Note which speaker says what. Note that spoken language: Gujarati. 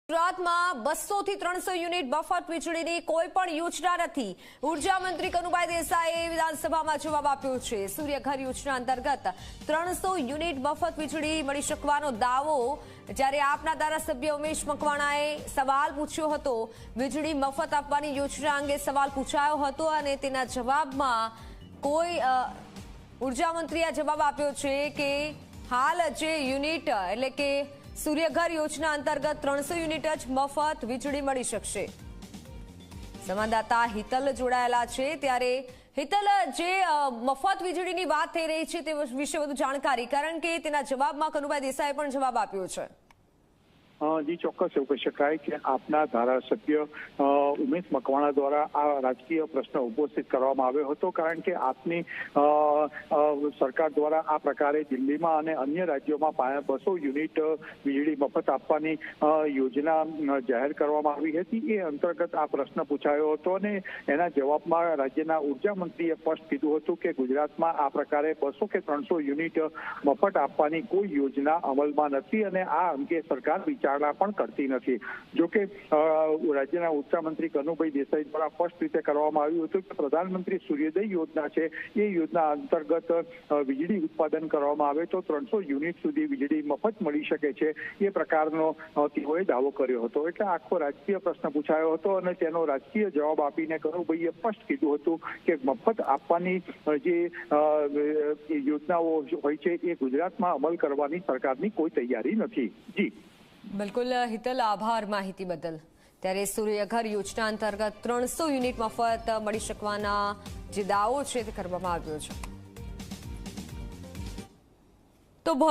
Speaker 1: ગુજરાતમાં 200 થી 300 યુનિટ મફત વીજળીની કોઈ પણ યોજના નથી. ઉર્જા મંત્રી કનુભાઈ દેસાઈએ વિધાનસભામાં જવાબ આપ્યો છે. સૂર્યઘર યોજના અંતર્ગત 300 યુનિટ મફત વીજળી મળી શકવાનો દાવો જ્યારે આપના ધારાસભ્ય ઉમેશ મકવાણાએ સવાલ પૂછ્યો હતો. વીજળી મફત આપવાની યોજના અંગે સવાલ પૂછાયો હતો અને તેના જવાબમાં ઉર્જા મંત્રીએ જવાબ આપ્યો છે કે હાલ જે યુનિટ એટલે કે સૂર્યઘર યોજના અંતર્ગત 300 યુનિટ જ મફત વીજળી મળી શકશે. સંવાદદાતા હિતલ જોડાયેલા છે. ત્યારે હિતલ, જે મફત વીજળીની વાત થઈ રહી છે તે વિશે વધુ જાણકારી, કારણ કે તેના જવાબમાં કનુભાઈ દેસાઈએ પણ જવાબ આપ્યો છે.
Speaker 2: જી ચોક્કસ એવું કહી શકાય કે આપના ધારાસભ્ય ઉમેશ મકવાણા દ્વારા આ રાજકીય પ્રશ્ન ઉપસ્થિત કરવામાં આવ્યો હતો, કારણ કે આપની સરકાર દ્વારા આ પ્રકારે દિલ્હીમાં અને અન્ય રાજ્યોમાં 200 યુનિટ વીજળી મફત આપવાની યોજના જાહેર કરવામાં આવી હતી. એ અંતર્ગત આ પ્રશ્ન પૂછાયો હતો અને એના જવાબમાં રાજ્યના ઉર્જા મંત્રીએ સ્પષ્ટ કીધું હતું કે ગુજરાતમાં આ પ્રકારે 200 કે 300 યુનિટ મફત આપવાની કોઈ યોજના અમલમાં નથી અને આ અંગે સરકાર વિચારણા પણ કરતી નથી. જોકે રાજ્યના ઉર્જા મંત્રી કનુભાઈ દેસાઈ દ્વારા સ્પષ્ટ રીતે કરવામાં આવ્યું હતું કે પ્રધાનમંત્રી સૂર્યોદય યોજના છે, એ યોજના અંતર્ગત વીજળી ઉત્પાદન કરવામાં આવે તો 300 યુનિટ સુધી વીજળી મફત મળી શકે છે, એ પ્રકારનો તેઓએ દાવો કર્યો હતો. એટલે આખો રાજકીય પ્રશ્ન પૂછાયો હતો અને તેનો રાજકીય જવાબ આપીને કનુભાઈએ સ્પષ્ટ કીધું હતું કે મફત આપવાની જે યોજનાઓ હોય છે એ ગુજરાતમાં અમલ કરવાની સરકારની કોઈ તૈયારી નથી. જી
Speaker 1: બિલકુલ હિતલ, આભાર માહિતી બદલ. ત્યારે સૂર્યઘર યોજના અંતર્ગત 300 યુનિટ મફત મળી શકવાના જે દાવો છે તે કરવામાં આવ્યો છે. તો